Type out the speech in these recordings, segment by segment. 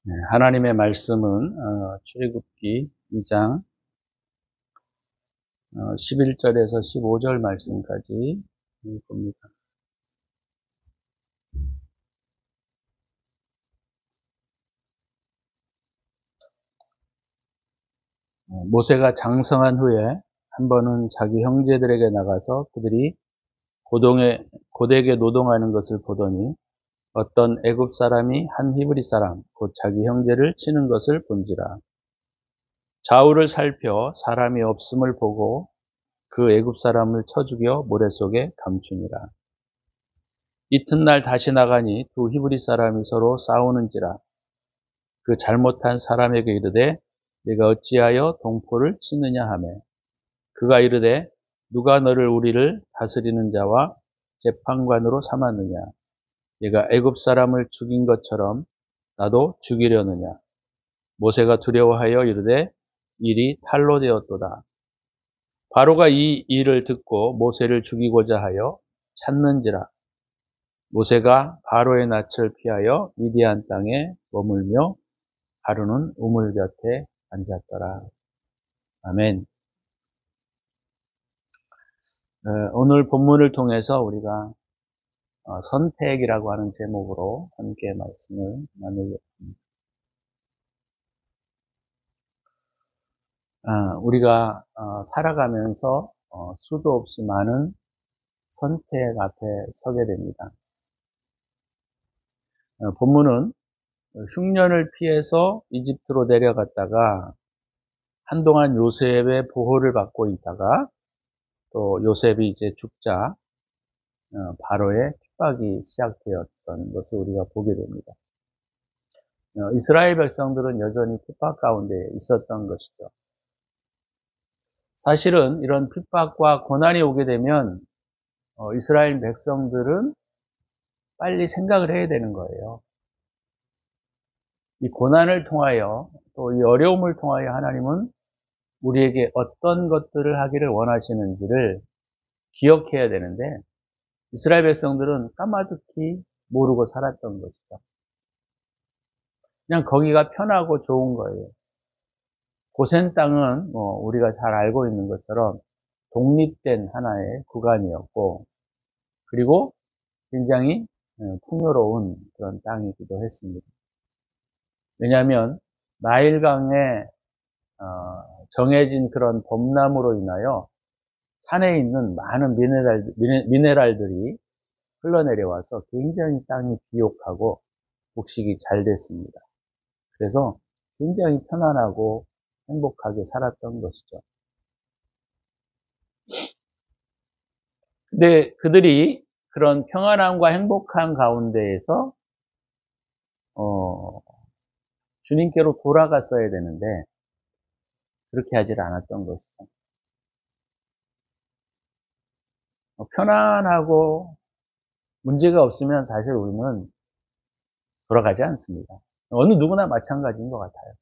네, 하나님의 말씀은 출애굽기 2장 11절에서 15절 말씀까지 봅니다. 모세가 장성한 후에 한 번은 자기 형제들에게 나가서 그들이 고되게 노동하는 것을 보더니 어떤 애굽 사람이 한 히브리 사람 곧 자기 형제를 치는 것을 본지라. 좌우를 살펴 사람이 없음을 보고 그 애굽 사람을 쳐 죽여 모래 속에 감추니라. 이튿날 다시 나가니 두 히브리 사람이 서로 싸우는지라. 그 잘못한 사람에게 이르되 네가 어찌하여 동포를 치느냐 하매 그가 이르되 누가 너를 우리를 다스리는 자와 재판관으로 삼았느냐. 네가 애굽 사람을 죽인 것처럼 나도 죽이려느냐. 모세가 두려워하여 이르되 일이 탈로 되었도다. 바로가 이 일을 듣고 모세를 죽이고자 하여 찾는지라. 모세가 바로의 낯을 피하여 미디안 땅에 머물며 하루는 우물 곁에 앉았더라. 아멘. 오늘 본문을 통해서 우리가 선택이라고 하는 제목으로 함께 말씀을 나누겠습니다. 우리가 살아가면서 수도 없이 많은 선택 앞에 서게 됩니다. 본문은 흉년을 피해서 이집트로 내려갔다가 한동안 요셉의 보호를 받고 있다가 또 요셉이 이제 죽자 바로의 핍박이 시작되었던 것을 우리가 보게 됩니다. 이스라엘 백성들은 여전히 핍박 가운데 있었던 것이죠. 사실은 이런 핍박과 고난이 오게 되면 이스라엘 백성들은 빨리 생각을 해야 되는 거예요. 이 고난을 통하여 또 이 어려움을 통하여 하나님은 우리에게 어떤 것들을 하기를 원하시는지를 기억해야 되는데 이스라엘 백성들은 까마득히 모르고 살았던 것이죠. 그냥 거기가 편하고 좋은 거예요. 고센 땅은 우리가 잘 알고 있는 것처럼 독립된 하나의 구간이었고 그리고 굉장히 풍요로운 그런 땅이기도 했습니다. 왜냐하면 나일강에 정해진 그런 범람으로 인하여 산에 있는 많은 미네랄들이 흘러내려와서 굉장히 땅이 비옥하고 곡식이 잘 됐습니다. 그래서 굉장히 편안하고 행복하게 살았던 것이죠. 근데 그들이 그런 평안함과 행복한 가운데에서 주님께로 돌아갔어야 되는데 그렇게 하질 않았던 것이죠. 편안하고 문제가 없으면 사실 우리는 돌아가지 않습니다. 어느 누구나 마찬가지인 것 같아요.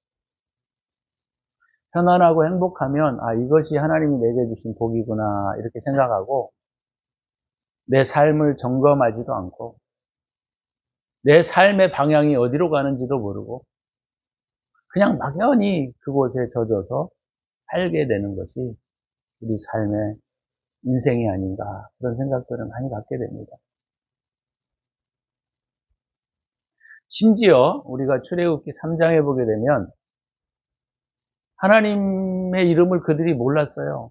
편안하고 행복하면 이것이 하나님이 내게 주신 복이구나 이렇게 생각하고 내 삶을 점검하지도 않고 내 삶의 방향이 어디로 가는지도 모르고 그냥 막연히 그곳에 젖어서 살게 되는 것이 우리 삶의 인생이 아닌가 그런 생각들을 많이 갖게 됩니다. 심지어 우리가 출애굽기 3장에 보게 되면 하나님의 이름을 그들이 몰랐어요.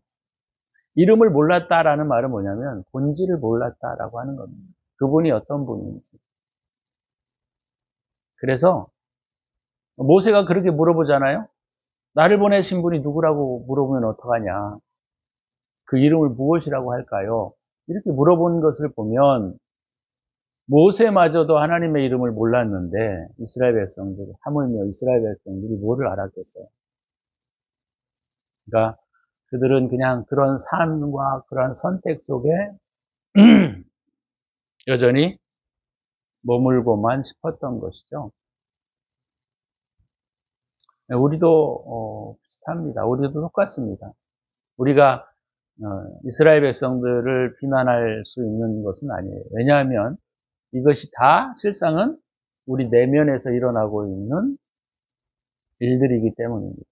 이름을 몰랐다라는 말은 뭐냐면 본질을 몰랐다라고 하는 겁니다. 그분이 어떤 분인지. 그래서 모세가 그렇게 물어보잖아요. 나를 보내신 분이 누구라고 물어보면 어떡하냐. 그 이름을 무엇이라고 할까요? 이렇게 물어본 것을 보면 모세마저도 하나님의 이름을 몰랐는데 이스라엘 백성들이 하물며 이스라엘 백성들이 뭐를 알았겠어요? 그러니까 그들은 그냥 그런 삶과 그런 선택 속에 여전히 머물고만 싶었던 것이죠. 우리도 비슷합니다. 우리도 똑같습니다. 우리가 이스라엘 백성들을 비난할 수 있는 것은 아니에요. 왜냐하면 이것이 다 실상은 우리 내면에서 일어나고 있는 일들이기 때문입니다.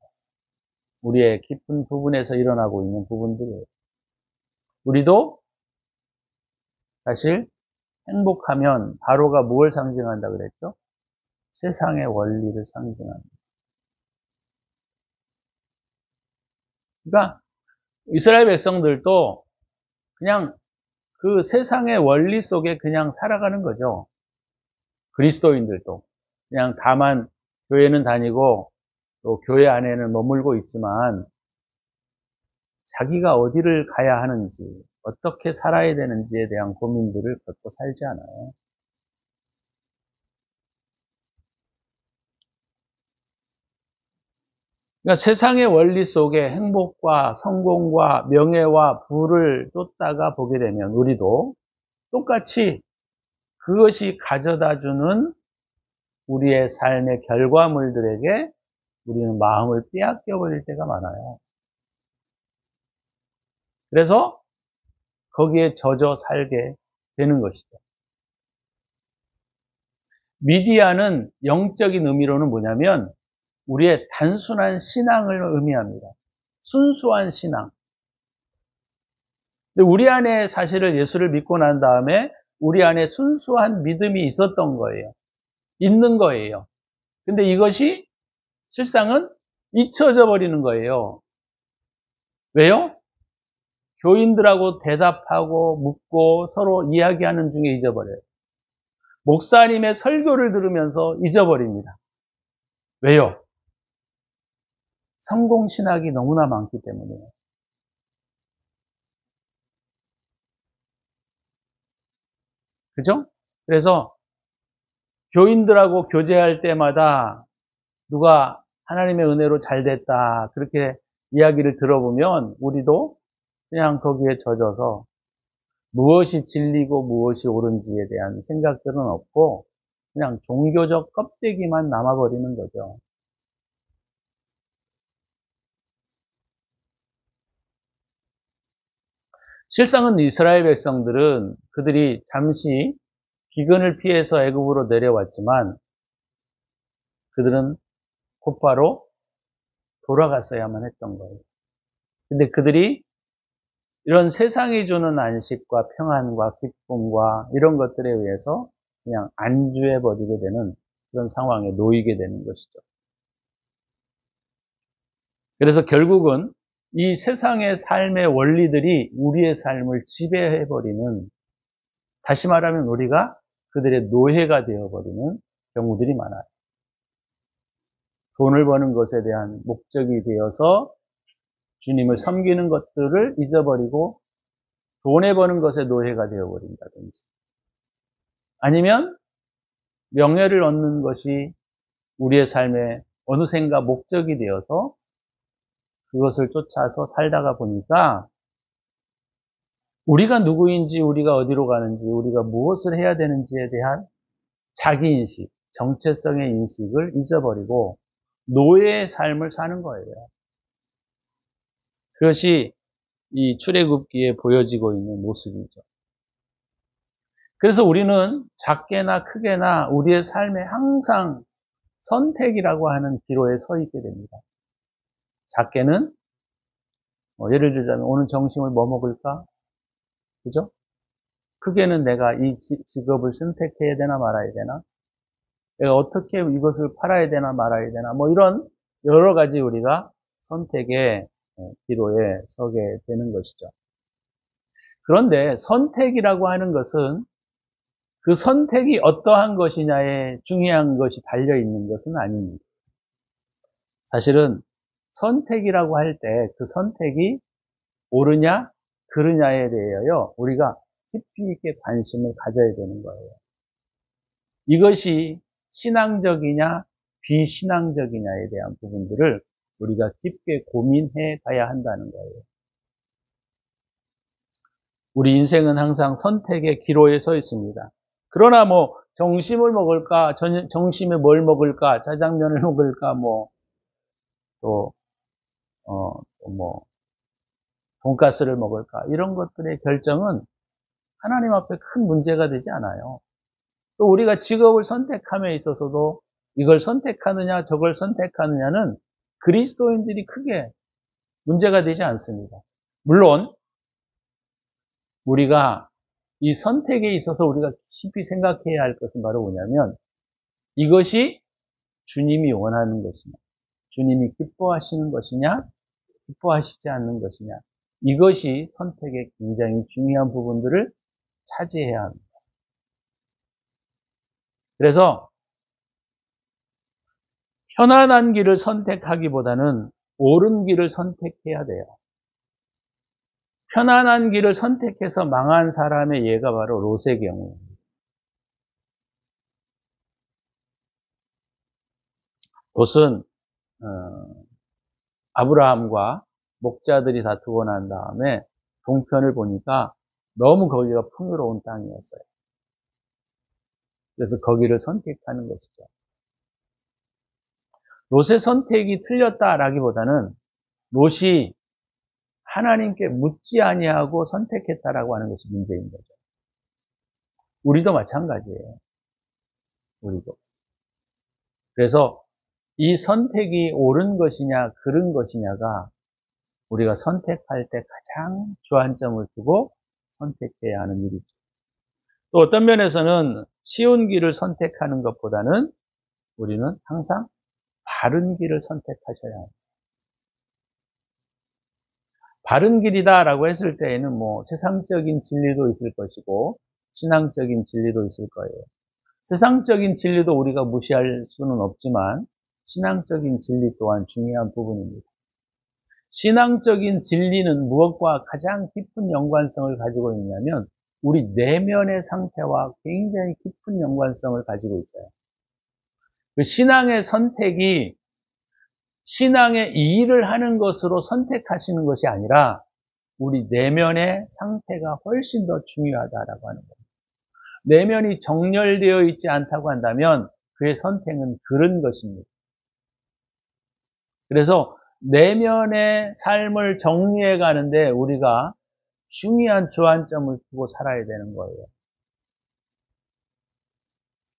우리의 깊은 부분에서 일어나고 있는 부분들이에요. 우리도 사실 행복하면 바로가 무엇을 상징한다 그랬죠? 세상의 원리를 상징합니다. 그러니까 이스라엘 백성들도 그냥 그 세상의 원리 속에 그냥 살아가는 거죠. 그리스도인들도 그냥 다만 교회는 다니고 또 교회 안에는 머물고 있지만 자기가 어디를 가야 하는지, 어떻게 살아야 되는지에 대한 고민들을 갖고 살지 않아요. 그러니까 세상의 원리 속에 행복과 성공과 명예와 부를 쫓다가 보게 되면 우리도 똑같이 그것이 가져다주는 우리의 삶의 결과물들에게 우리는 마음을 빼앗겨 버릴 때가 많아요. 그래서 거기에 젖어 살게 되는 것이죠. 미디어는 영적인 의미로는 뭐냐면 우리의 단순한 신앙을 의미합니다. 순수한 신앙. 근데 우리 안에 사실을 예수를 믿고 난 다음에 우리 안에 순수한 믿음이 있었던 거예요. 있는 거예요. 근데 이것이 실상은 잊혀져 버리는 거예요. 왜요? 교인들하고 대답하고 묻고 서로 이야기하는 중에 잊어버려요. 목사님의 설교를 들으면서 잊어버립니다. 왜요? 성공신학이 너무나 많기 때문이에요. 그죠? 그래서 교인들하고 교제할 때마다 누가 하나님의 은혜로 잘 됐다 그렇게 이야기를 들어보면 우리도 그냥 거기에 젖어서 무엇이 진리고 무엇이 옳은지에 대한 생각들은 없고 그냥 종교적 껍데기만 남아버리는 거죠. 실상은 이스라엘 백성들은 그들이 잠시 기근을 피해서 애굽으로 내려왔지만 그들은 곧바로 돌아갔어야만 했던 거예요. 근데 그들이 이런 세상이 주는 안식과 평안과 기쁨과 이런 것들에 의해서 그냥 안주해버리게 되는 그런 상황에 놓이게 되는 것이죠. 그래서 결국은 이 세상의 삶의 원리들이 우리의 삶을 지배해버리는, 다시 말하면 우리가 그들의 노예가 되어버리는 경우들이 많아요. 돈을 버는 것에 대한 목적이 되어서 주님을 섬기는 것들을 잊어버리고 돈에 버는 것에 노예가 되어버린다든지, 아니면 명예를 얻는 것이 우리의 삶의 어느샌가 목적이 되어서 그것을 쫓아서 살다가 보니까 우리가 누구인지, 우리가 어디로 가는지, 우리가 무엇을 해야 되는지에 대한 자기인식, 정체성의 인식을 잊어버리고 노예의 삶을 사는 거예요. 그것이 이 출애굽기에 보여지고 있는 모습이죠. 그래서 우리는 작게나 크게나 우리의 삶에 항상 선택이라고 하는 기로에 서 있게 됩니다. 작게는 예를 들자면 오늘 점심을 뭐 먹을까? 그죠? 크게는 내가 이 직업을 선택해야 되나 말아야 되나? 내가 어떻게 이것을 팔아야 되나 말아야 되나? 뭐 이런 여러 가지 우리가 선택의 기로에 서게 되는 것이죠. 그런데 선택이라고 하는 것은 그 선택이 어떠한 것이냐에 중요한 것이 달려 있는 것은 아닙니다. 사실은 선택이라고 할 때 그 선택이 옳으냐 그르냐에 대하여 우리가 깊이 있게 관심을 가져야 되는 거예요. 이것이 신앙적이냐 비신앙적이냐에 대한 부분들을 우리가 깊게 고민해 가야 한다는 거예요. 우리 인생은 항상 선택의 기로에 서 있습니다. 그러나 뭐 점심을 먹을까, 점심에 뭘 먹을까, 짜장면을 먹을까, 또 돈가스를 먹을까, 이런 것들의 결정은 하나님 앞에 큰 문제가 되지 않아요. 또 우리가 직업을 선택함에 있어서도 이걸 선택하느냐 저걸 선택하느냐는 그리스도인들이 크게 문제가 되지 않습니다. 물론 우리가 이 선택에 있어서 우리가 깊이 생각해야 할 것은 바로 뭐냐면 이것이 주님이 원하는 것이냐, 주님이 기뻐하시는 것이냐, 기뻐하시지 않는 것이냐, 이것이 선택의 굉장히 중요한 부분들을 차지해야 합니다. 그래서 편안한 길을 선택하기보다는 옳은 길을 선택해야 돼요. 편안한 길을 선택해서 망한 사람의 예가 바로 롯의 경우입니다. 롯은 아브라함과 목자들이 다투고 난 다음에 동편을 보니까 너무 거기가 풍요로운 땅이었어요. 그래서 거기를 선택하는 것이죠. 롯의 선택이 틀렸다라기보다는 롯이 하나님께 묻지 아니하고 선택했다라고 하는 것이 문제인 거죠. 우리도 마찬가지예요. 우리도. 그래서 이 선택이 옳은 것이냐 그른 것이냐가 우리가 선택할 때 가장 주안점을 두고 선택해야 하는 일이죠. 또 어떤 면에서는 쉬운 길을 선택하는 것보다는 우리는 항상 바른 길을 선택하셔야 합니다. 바른 길이다라고 했을 때에는 뭐 세상적인 진리도 있을 것이고 신앙적인 진리도 있을 거예요. 세상적인 진리도 우리가 무시할 수는 없지만 신앙적인 진리 또한 중요한 부분입니다. 신앙적인 진리는 무엇과 가장 깊은 연관성을 가지고 있냐면 우리 내면의 상태와 굉장히 깊은 연관성을 가지고 있어요. 그 신앙의 선택이 신앙의 일을 하는 것으로 선택하시는 것이 아니라 우리 내면의 상태가 훨씬 더 중요하다라고 하는 거예요. 내면이 정렬되어 있지 않다고 한다면 그의 선택은 그른 것입니다. 그래서 내면의 삶을 정리해 가는데 우리가 중요한 주안점을 두고 살아야 되는 거예요.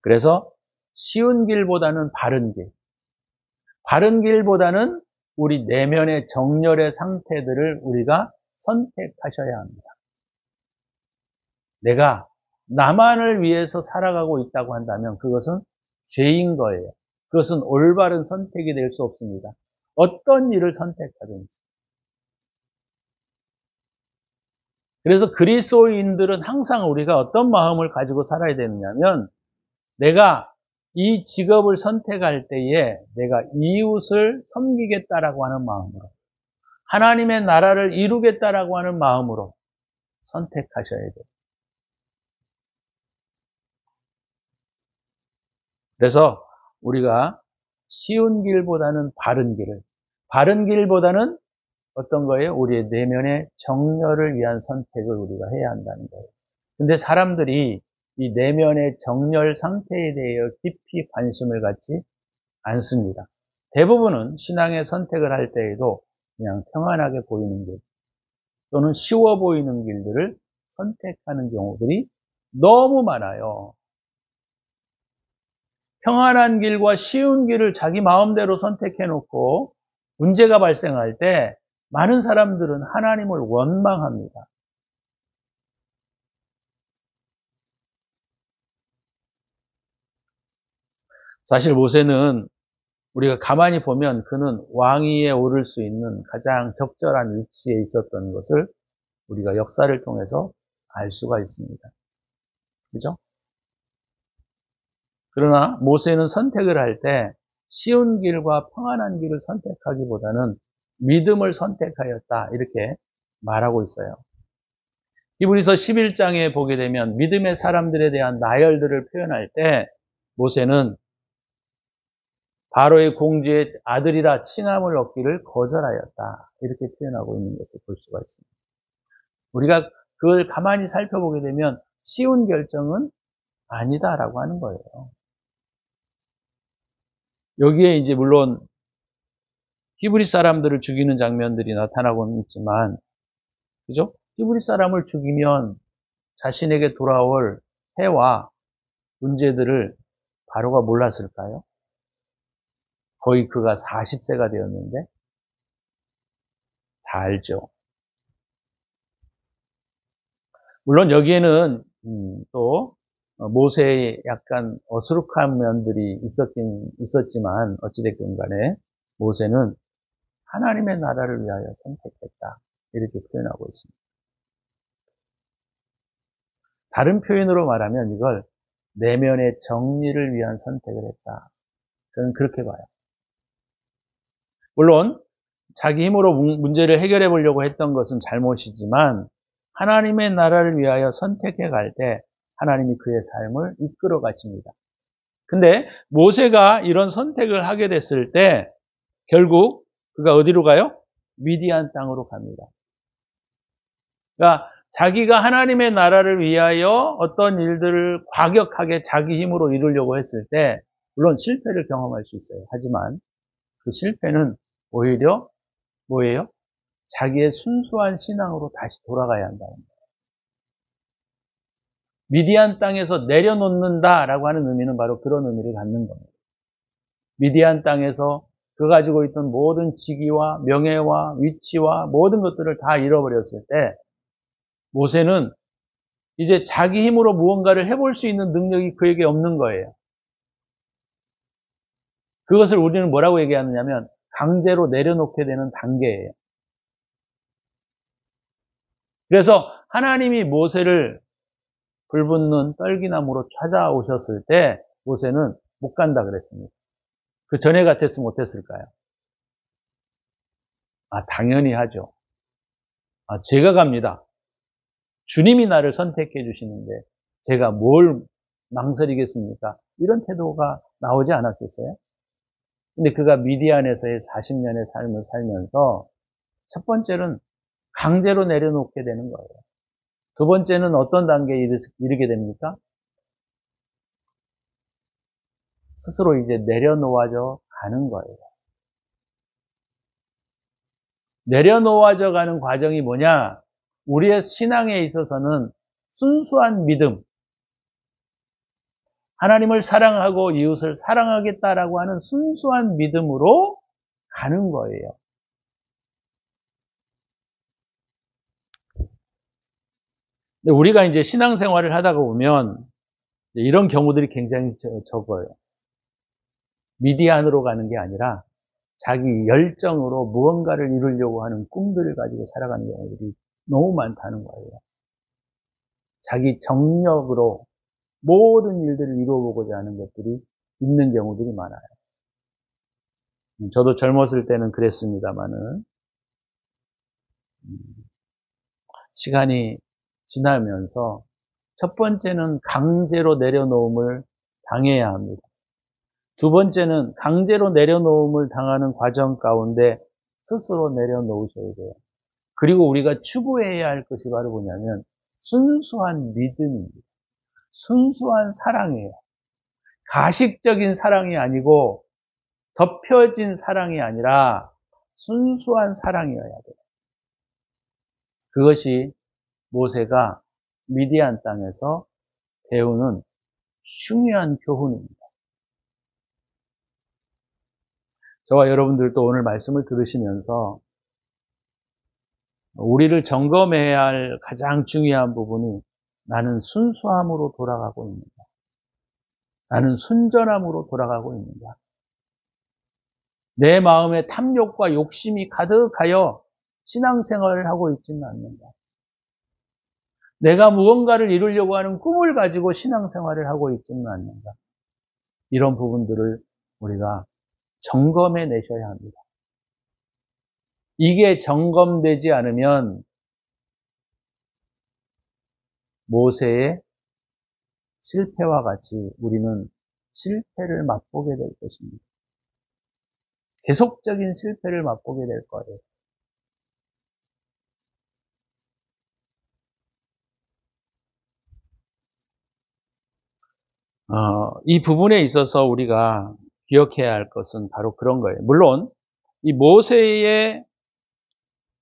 그래서 쉬운 길보다는 바른 길, 바른 길보다는 우리 내면의 정렬의 상태들을 우리가 선택하셔야 합니다. 내가 나만을 위해서 살아가고 있다고 한다면 그것은 죄인 거예요. 그것은 올바른 선택이 될 수 없습니다. 어떤 일을 선택하든지. 그래서 그리스도인들은 항상 우리가 어떤 마음을 가지고 살아야 되느냐면 내가 이 직업을 선택할 때에 내가 이웃을 섬기겠다라고 하는 마음으로 하나님의 나라를 이루겠다라고 하는 마음으로 선택하셔야 돼요. 그래서 우리가 쉬운 길보다는 바른 길보다는 어떤 거예요? 우리의 내면의 정렬을 위한 선택을 우리가 해야 한다는 거예요. 근데 사람들이 이 내면의 정렬 상태에 대해 깊이 관심을 갖지 않습니다. 대부분은 신앙의 선택을 할 때에도 그냥 평안하게 보이는 길 또는 쉬워 보이는 길들을 선택하는 경우들이 너무 많아요. 평안한 길과 쉬운 길을 자기 마음대로 선택해 놓고 문제가 발생할 때 많은 사람들은 하나님을 원망합니다. 사실 모세는 우리가 가만히 보면 그는 왕위에 오를 수 있는 가장 적절한 위치에 있었던 것을 우리가 역사를 통해서 알 수가 있습니다. 그죠? 그러나 모세는 선택을 할 때 쉬운 길과 평안한 길을 선택하기보다는 믿음을 선택하였다 이렇게 말하고 있어요. 히브리서 11장에 보게 되면 믿음의 사람들에 대한 나열들을 표현할 때 모세는 바로의 공주의 아들이라 칭함을 얻기를 거절하였다 이렇게 표현하고 있는 것을 볼 수가 있습니다. 우리가 그걸 가만히 살펴보게 되면 쉬운 결정은 아니다라고 하는 거예요. 여기에 이제 물론 히브리 사람들을 죽이는 장면들이 나타나고는 있지만, 그죠? 히브리 사람을 죽이면 자신에게 돌아올 해와 문제들을 바로가 몰랐을까요? 거의 그가 40세가 되었는데 다 알죠. 물론 여기에는 또 모세의 약간 어수룩한 면들이 있었지만 어찌됐든 간에 모세는 하나님의 나라를 위하여 선택했다. 이렇게 표현하고 있습니다. 다른 표현으로 말하면 이걸 내면의 정리를 위한 선택을 했다. 저는 그렇게 봐요. 물론 자기 힘으로 문제를 해결해 보려고 했던 것은 잘못이지만 하나님의 나라를 위하여 선택해 갈 때 하나님이 그의 삶을 이끌어 가십니다. 근데 모세가 이런 선택을 하게 됐을 때 결국 그가 어디로 가요? 미디안 땅으로 갑니다. 그러니까 자기가 하나님의 나라를 위하여 어떤 일들을 과격하게 자기 힘으로 이루려고 했을 때 물론 실패를 경험할 수 있어요. 하지만 그 실패는 오히려 뭐예요? 자기의 순수한 신앙으로 다시 돌아가야 한다는 거예요. 미디안 땅에서 내려놓는다라고 하는 의미는 바로 그런 의미를 갖는 겁니다. 미디안 땅에서 그 가지고 있던 모든 직위와 명예와 위치와 모든 것들을 다 잃어버렸을 때 모세는 이제 자기 힘으로 무언가를 해볼 수 있는 능력이 그에게 없는 거예요. 그것을 우리는 뭐라고 얘기하느냐면 강제로 내려놓게 되는 단계예요. 그래서 하나님이 모세를 불붙는 떨기나무로 찾아오셨을 때 모세는 못 간다 그랬습니다. 그 전에 같았으면 못했을까요? 당연히 하죠. 제가 갑니다. 주님이 나를 선택해 주시는데 제가 뭘 망설이겠습니까? 이런 태도가 나오지 않았겠어요? 근데 그가 미디안에서의 40년의 삶을 살면서 첫 번째는 강제로 내려놓게 되는 거예요. 두 번째는 어떤 단계에 이르게 됩니까? 스스로 이제 내려놓아져 가는 거예요. 내려놓아져 가는 과정이 뭐냐? 우리의 신앙에 있어서는 순수한 믿음, 하나님을 사랑하고 이웃을 사랑하겠다라고 하는 순수한 믿음으로 가는 거예요. 근데 우리가 이제 신앙생활을 하다가 보면 이런 경우들이 굉장히 적어요. 미디안으로 가는 게 아니라 자기 열정으로 무언가를 이루려고 하는 꿈들을 가지고 살아가는 경우들이 너무 많다는 거예요. 자기 정력으로 모든 일들을 이루어보고자 하는 것들이 있는 경우들이 많아요. 저도 젊었을 때는 그랬습니다만은 시간이 지나면서 첫 번째는 강제로 내려놓음을 당해야 합니다. 두 번째는 강제로 내려놓음을 당하는 과정 가운데 스스로 내려놓으셔야 돼요. 그리고 우리가 추구해야 할 것이 바로 뭐냐면 순수한 믿음입니다. 순수한 사랑이에요. 가식적인 사랑이 아니고 덮여진 사랑이 아니라 순수한 사랑이어야 돼요. 그것이 모세가 미디안 땅에서 배우는 중요한 교훈입니다. 저와 여러분들도 오늘 말씀을 들으시면서 우리를 점검해야 할 가장 중요한 부분이 나는 순수함으로 돌아가고 있는가? 나는 순전함으로 돌아가고 있는가? 내 마음에 탐욕과 욕심이 가득하여 신앙생활을 하고 있지는 않는가? 내가 무언가를 이루려고 하는 꿈을 가지고 신앙생활을 하고 있지는 않는가? 이런 부분들을 우리가 점검해 내셔야 합니다. 이게 점검되지 않으면 모세의 실패와 같이 우리는 실패를 맛보게 될 것입니다. 계속적인 실패를 맛보게 될 거예요. 이 부분에 있어서 우리가 기억해야 할 것은 바로 그런 거예요. 물론 이 모세의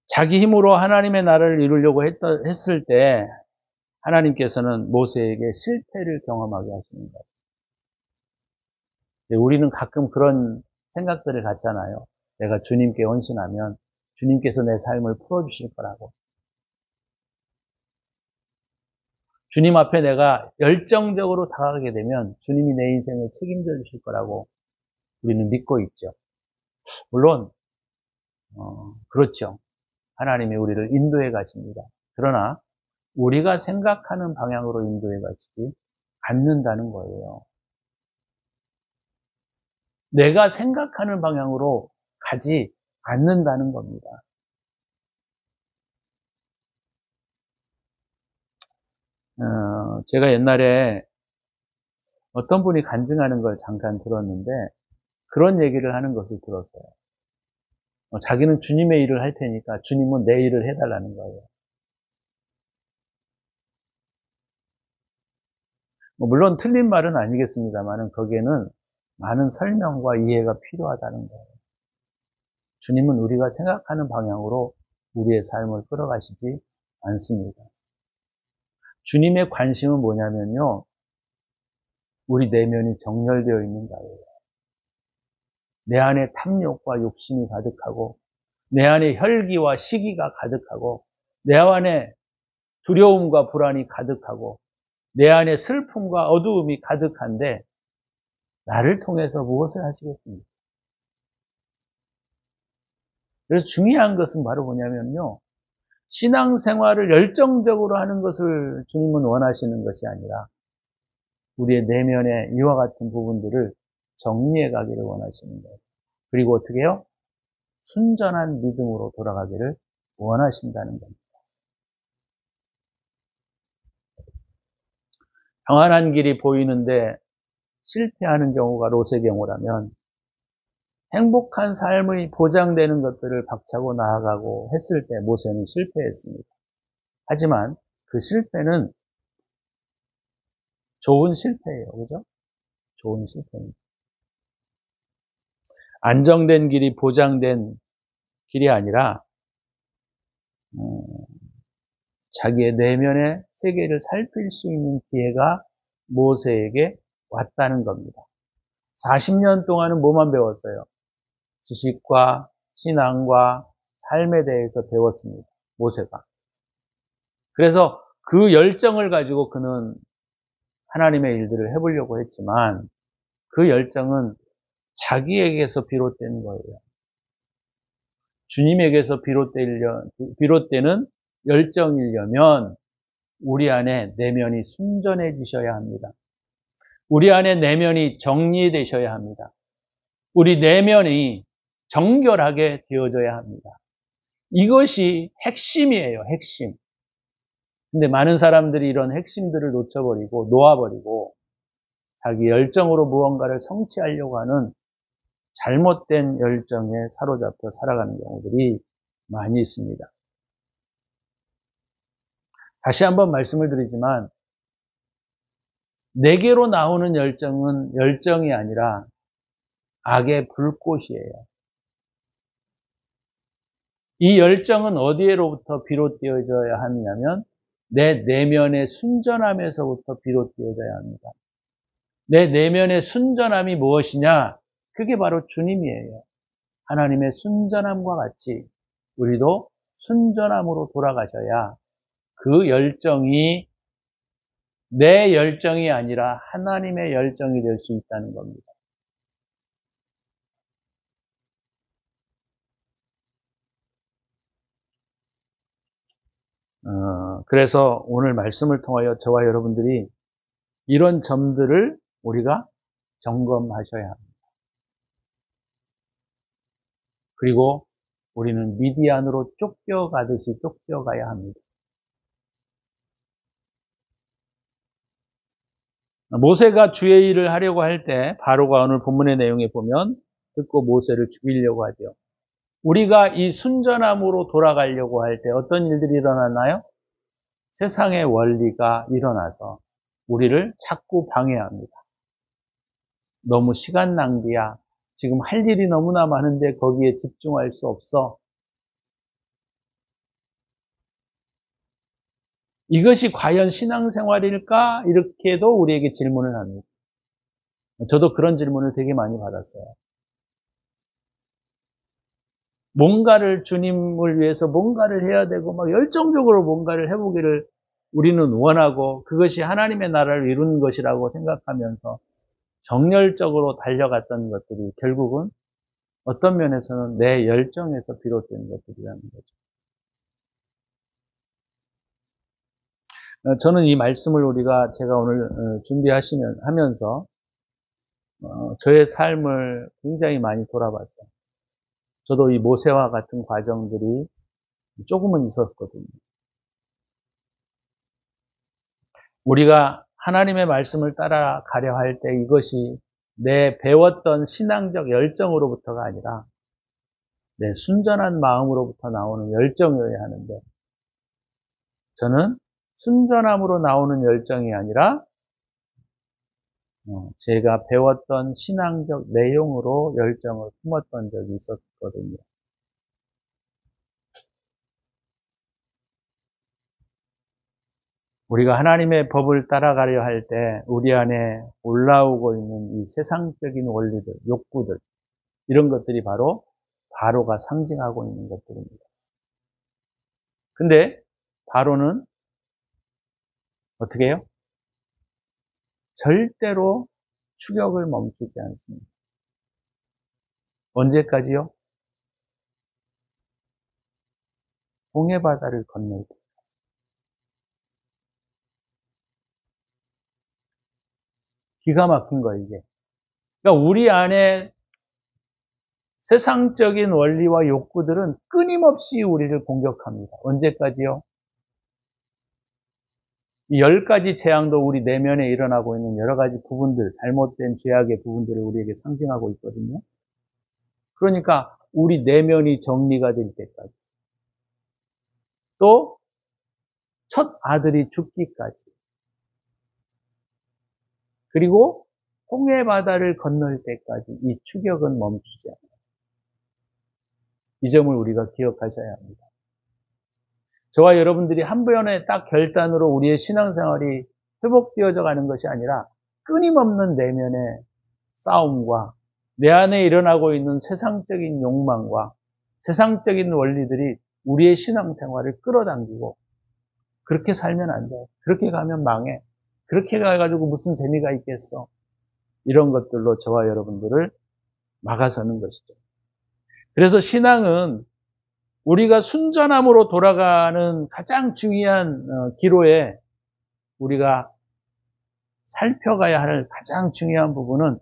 자기 힘으로 하나님의 나라를 이루려고 했을 때 하나님께서는 모세에게 실패를 경험하게 하시는 거예요. 우리는 가끔 그런 생각들을 갖잖아요. 내가 주님께 헌신하면 주님께서 내 삶을 풀어주실 거라고. 주님 앞에 내가 열정적으로 다가가게 되면 주님이 내 인생을 책임져 주실 거라고 우리는 믿고 있죠. 물론 그렇죠. 하나님이 우리를 인도해 가십니다. 그러나 우리가 생각하는 방향으로 인도해 가시지 않는다는 거예요. 내가 생각하는 방향으로 가지 않는다는 겁니다. 제가 옛날에 어떤 분이 간증하는 걸 잠깐 들었는데 그런 얘기를 하는 것을 들었어요. 자기는 주님의 일을 할 테니까 주님은 내 일을 해달라는 거예요. 물론 틀린 말은 아니겠습니다만 거기에는 많은 설명과 이해가 필요하다는 거예요. 주님은 우리가 생각하는 방향으로 우리의 삶을 끌어가시지 않습니다. 주님의 관심은 뭐냐면요. 우리 내면이 정렬되어 있는가예요. 내 안에 탐욕과 욕심이 가득하고 내 안에 혈기와 시기가 가득하고 내 안에 두려움과 불안이 가득하고 내 안에 슬픔과 어두움이 가득한데 나를 통해서 무엇을 하시겠습니까? 그래서 중요한 것은 바로 뭐냐면요. 신앙생활을 열정적으로 하는 것을 주님은 원하시는 것이 아니라 우리의 내면의 이와 같은 부분들을 정리해 가기를 원하시는 거예요. 그리고 어떻게 해요? 순전한 믿음으로 돌아가기를 원하신다는 겁니다. 평안한 길이 보이는데 실패하는 경우가 롯의 경우라면 행복한 삶의 보장되는 것들을 박차고 나아가고 했을 때 모세는 실패했습니다. 하지만 그 실패는 좋은 실패예요. 그죠? 좋은 실패입니다. 안정된 길이 보장된 길이 아니라 자기의 내면의 세계를 살필 수 있는 기회가 모세에게 왔다는 겁니다. 40년 동안은 뭐만 배웠어요? 지식과 신앙과 삶에 대해서 배웠습니다. 모세가. 그래서 그 열정을 가지고 그는 하나님의 일들을 해보려고 했지만 그 열정은 자기에게서 비롯된 거예요. 주님에게서 비롯되는 열정이려면 우리 안에 내면이 순전해지셔야 합니다. 우리 안에 내면이 정리되셔야 합니다. 우리 내면이 정결하게 되어져야 합니다. 이것이 핵심이에요, 핵심. 근데 많은 사람들이 이런 핵심들을 놓아버리고 자기 열정으로 무언가를 성취하려고 하는 잘못된 열정에 사로잡혀 살아가는 경우들이 많이 있습니다. 다시 한번 말씀을 드리지만 내게로 나오는 열정은 열정이 아니라 악의 불꽃이에요. 이 열정은 어디에로부터 비롯되어져야 하느냐면 내 내면의 순전함에서부터 비롯되어져야 합니다. 내 내면의 순전함이 무엇이냐? 그게 바로 주님이에요. 하나님의 순전함과 같이 우리도 순전함으로 돌아가셔야 그 열정이 내 열정이 아니라 하나님의 열정이 될 수 있다는 겁니다. 그래서 오늘 말씀을 통하여 저와 여러분들이 이런 점들을 우리가 점검하셔야 합니다. 그리고 우리는 미디안으로 쫓겨가듯이 쫓겨가야 합니다. 모세가 주의 일을 하려고 할 때 바로가 오늘 본문의 내용에 보면 듣고 모세를 죽이려고 하죠. 우리가 이 순전함으로 돌아가려고 할 때 어떤 일들이 일어나나요? 세상의 원리가 일어나서 우리를 자꾸 방해합니다. 너무 시간 낭비야. 지금 할 일이 너무나 많은데 거기에 집중할 수 없어. 이것이 과연 신앙생활일까? 이렇게도 우리에게 질문을 합니다. 저도 그런 질문을 되게 많이 받았어요. 뭔가를 주님을 위해서 뭔가를 해야 되고 막 열정적으로 뭔가를 해보기를 우리는 원하고 그것이 하나님의 나라를 이루는 것이라고 생각하면서 정열적으로 달려갔던 것들이 결국은 어떤 면에서는 내 열정에서 비롯된 것들이라는 거죠. 저는 이 말씀을 제가 오늘 하면서 저의 삶을 굉장히 많이 돌아봤어요. 저도 이 모세와 같은 과정들이 조금은 있었거든요. 우리가 하나님의 말씀을 따라가려 할 때 이것이 내 배웠던 신앙적 열정으로부터가 아니라 내 순전한 마음으로부터 나오는 열정이어야 하는데 저는 순전함으로 나오는 열정이 아니라 제가 배웠던 신앙적 내용으로 열정을 품었던 적이 있었거든요. 우리가 하나님의 법을 따라가려 할 때 우리 안에 올라오고 있는 이 세상적인 원리들, 욕구들, 이런 것들이 바로가 상징하고 있는 것들입니다. 근데 바로는 어떻게 해요? 절대로 추격을 멈추지 않습니다. 언제까지요? 홍해 바다를 건널 때. 기가 막힌 거예요, 이게. 그러니까 우리 안에 세상적인 원리와 욕구들은 끊임없이 우리를 공격합니다. 언제까지요? 이 10가지 재앙도 우리 내면에 일어나고 있는 여러 가지 부분들, 잘못된 죄악의 부분들을 우리에게 상징하고 있거든요. 그러니까 우리 내면이 정리가 될 때까지. 또 첫 아들이 죽기까지. 그리고 홍해 바다를 건널 때까지 이 추격은 멈추지 않아요. 이 점을 우리가 기억하셔야 합니다. 저와 여러분들이 한 번에 딱 결단으로 우리의 신앙생활이 회복되어져 가는 것이 아니라 끊임없는 내면의 싸움과 내 안에 일어나고 있는 세상적인 욕망과 세상적인 원리들이 우리의 신앙생활을 끌어당기고 그렇게 살면 안 돼. 그렇게 가면 망해. 그렇게 가가지고 무슨 재미가 있겠어. 이런 것들로 저와 여러분들을 막아서는 것이죠. 그래서 신앙은 우리가 순전함으로 돌아가는 가장 중요한 기로에 우리가 살펴가야 할 가장 중요한 부분은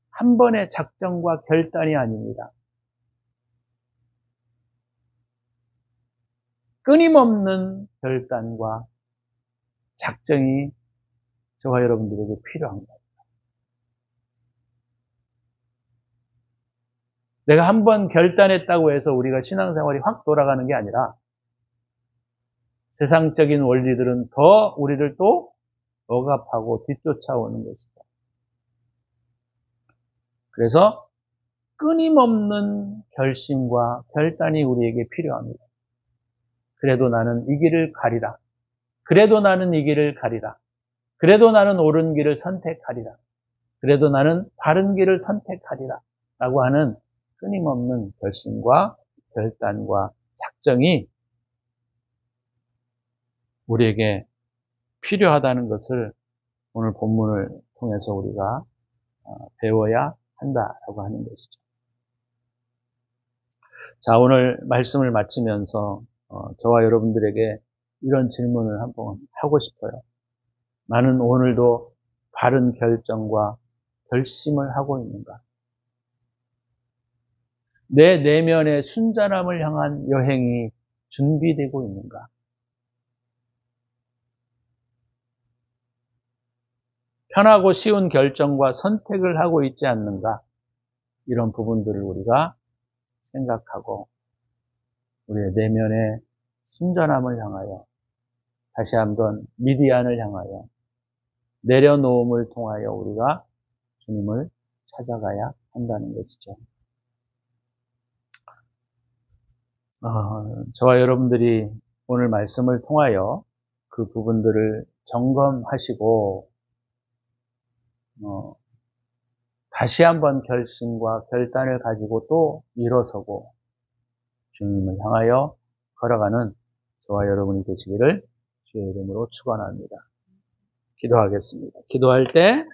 한 번의 작정과 결단이 아닙니다. 끊임없는 결단과 작정이 저와 여러분들에게 필요한 겁니다. 내가 한 번 결단했다고 해서 우리가 신앙생활이 확 돌아가는 게 아니라 세상적인 원리들은 더 우리를 또 억압하고 뒤쫓아오는 것이다. 그래서 끊임없는 결심과 결단이 우리에게 필요합니다. 그래도 나는 이 길을 가리라. 그래도 나는 이 길을 가리라. 그래도 나는 옳은 길을 선택하리라. 그래도 나는 바른 길을 선택하리라. 라고 하는 끊임없는 결심과 결단과 작정이 우리에게 필요하다는 것을 오늘 본문을 통해서 우리가 배워야 한다라고 하는 것이죠. 자, 오늘 말씀을 마치면서 저와 여러분들에게 이런 질문을 한번 하고 싶어요. 나는 오늘도 바른 결정과 결심을 하고 있는가? 내 내면의 순전함을 향한 여행이 준비되고 있는가? 편하고 쉬운 결정과 선택을 하고 있지 않는가? 이런 부분들을 우리가 생각하고 우리의 내면의 순전함을 향하여 다시 한번 미디안을 향하여 내려놓음을 통하여 우리가 주님을 찾아가야 한다는 것이죠. 저와 여러분들이 오늘 말씀을 통하여 그 부분들을 점검하시고 다시 한번 결심과 결단을 가지고 또 일어서고 주님을 향하여 걸어가는 저와 여러분이 되시기를 주의 이름으로 축원합니다. 기도하겠습니다. 기도할 때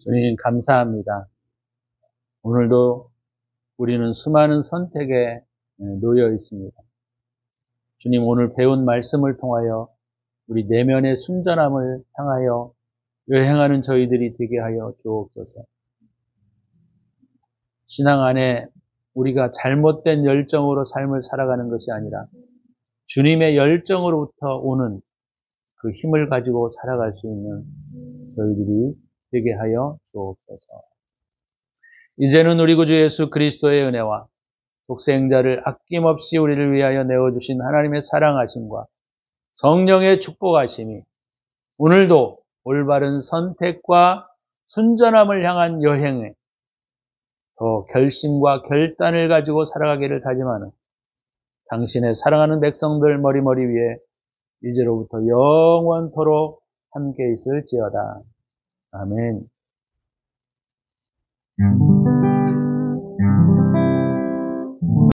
주님 감사합니다. 오늘도 우리는 수많은 선택에 놓여 있습니다. 주님 오늘 배운 말씀을 통하여 우리 내면의 순전함을 향하여 여행하는 저희들이 되게 하여 주옵소서. 신앙 안에 우리가 잘못된 열정으로 삶을 살아가는 것이 아니라 주님의 열정으로부터 오는 그 힘을 가지고 살아갈 수 있는 저희들이 되게 하여 주옵소서. 이제는 우리 구주 예수 그리스도의 은혜와 독생자를 아낌없이 우리를 위하여 내어주신 하나님의 사랑하심과 성령의 축복하심이 오늘도 올바른 선택과 순전함을 향한 여행에 더 결심과 결단을 가지고 살아가기를 다짐하는 당신의 사랑하는 백성들 머리머리 위에 이제로부터 영원토록 함께 있을지어다. 아멘.